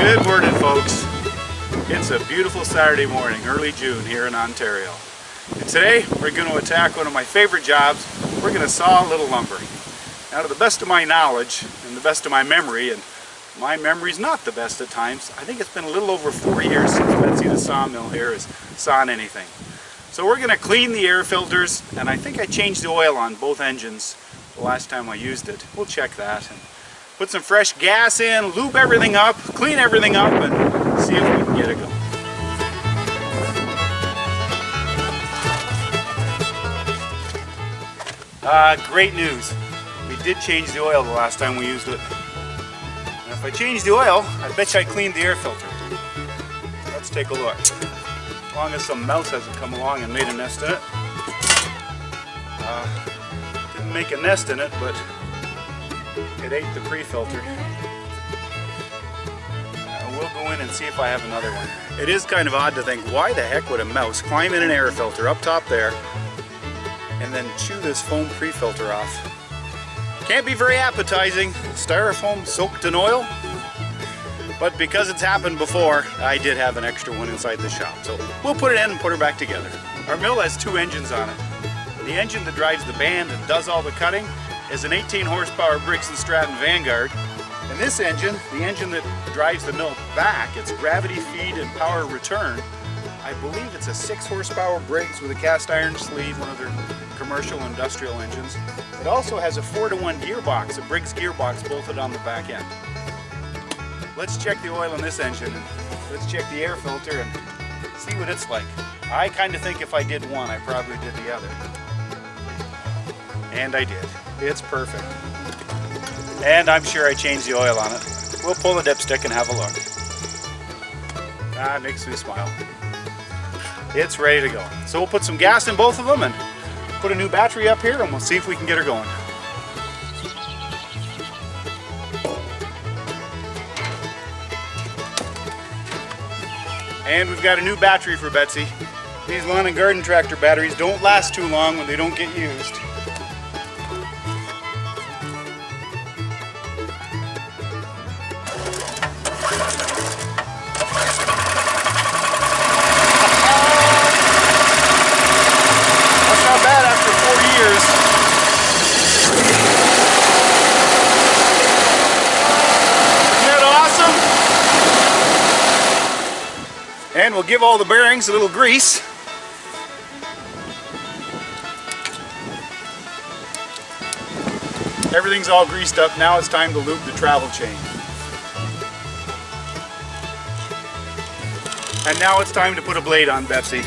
Good morning, folks. It's a beautiful Saturday morning, early June here in Ontario. And today we're going to attack one of my favorite jobs. We're going to saw a little lumber. Now, to the best of my knowledge and the best of my memory, and my memory's not the best at times, I think it's been a little over 4 years since Betsy the sawmill here has sawn anything. So we're going to clean the air filters, and I think I changed the oil on both engines the last time I used it. We'll check that and put some fresh gas in, lube everything up, clean everything up, and see if we can get it going. Great news. We did change the oil the last time we used it. And if I changed the oil, I bet you I cleaned the air filter. Let's take a look. As long as some mouse hasn't come along and made a nest in it. Didn't make a nest in it, but it ate the pre-filter. We'll go in and see if I have another one. It is kind of odd to think, why the heck would a mouse climb in an air filter up top there and then chew this foam pre-filter off? Can't be very appetizing. Styrofoam soaked in oil. But because it's happened before, I did have an extra one inside the shop. So we'll put it in and put her back together. Our mill has two engines on it. The engine that drives the band and does all the cutting is an 18 horsepower Briggs & Stratton Vanguard. And this engine, the engine that drives the mill back, it's gravity feed and power return. I believe it's a 6 horsepower Briggs with a cast iron sleeve, one of their commercial industrial engines. It also has a 4-to-1 gearbox, a Briggs gearbox bolted on the back end. Let's check the oil in this engine, and let's check the air filter and see what it's like. I kind of think if I did one, I probably did the other. And I did. It's perfect. And I'm sure I changed the oil on it. We'll pull the dipstick and have a look. Ah, it makes me smile. It's ready to go. So we'll put some gas in both of them and put a new battery up here, and we'll see if we can get her going. And we've got a new battery for Betsy. These lawn and garden tractor batteries don't last too long when they don't get used. And we'll give all the bearings a little grease. Everything's all greased up. Now it's time to lube the travel chain. And now it's time to put a blade on Betsy.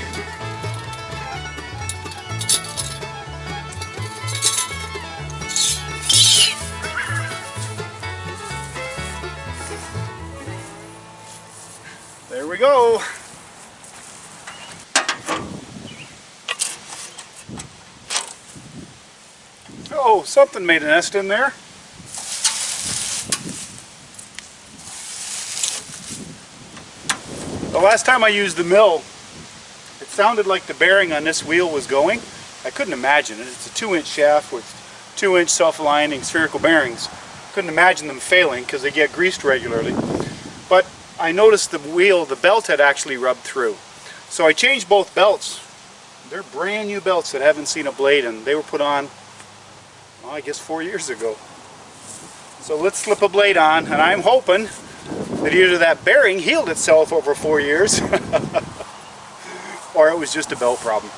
There we go. Oh, something made a nest in there. The last time I used the mill, it sounded like the bearing on this wheel was going. I couldn't imagine it. It's a 2-inch shaft with 2-inch self-aligning spherical bearings. Couldn't imagine them failing because they get greased regularly. But I noticed the wheel, the belt had actually rubbed through. So I changed both belts. They're brand new belts that haven't seen a blade, and they were put on, well, I guess 4 years ago. So let's slip a blade on, and I'm hoping that either that bearing healed itself over 4 years or it was just a belt problem.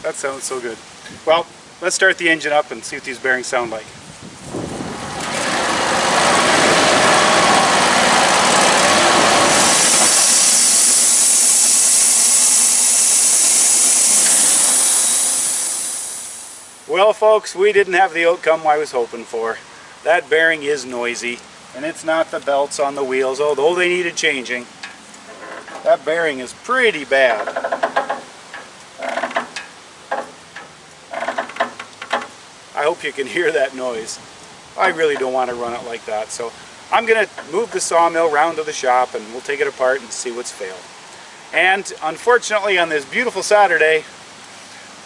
That sounds so good. Well, let's start the engine up and see what these bearings sound like. Well, folks, we didn't have the outcome I was hoping for. That bearing is noisy, and it's not the belts on the wheels, although they needed changing. That bearing is pretty bad. I hope you can hear that noise. I really don't want to run it like that, so I'm going to move the sawmill round to the shop and we'll take it apart and see what's failed. And unfortunately on this beautiful Saturday,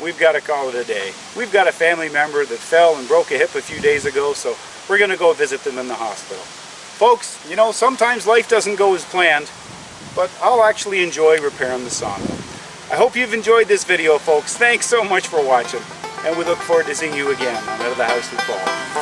we've got to call it a day. We've got a family member that fell and broke a hip a few days ago, so we're going to go visit them in the hospital. Folks, you know, sometimes life doesn't go as planned, but I'll actually enjoy repairing the sawmill. I hope you've enjoyed this video, folks. Thanks so much for watching, and we look forward to seeing you again on Out of the House with Paul.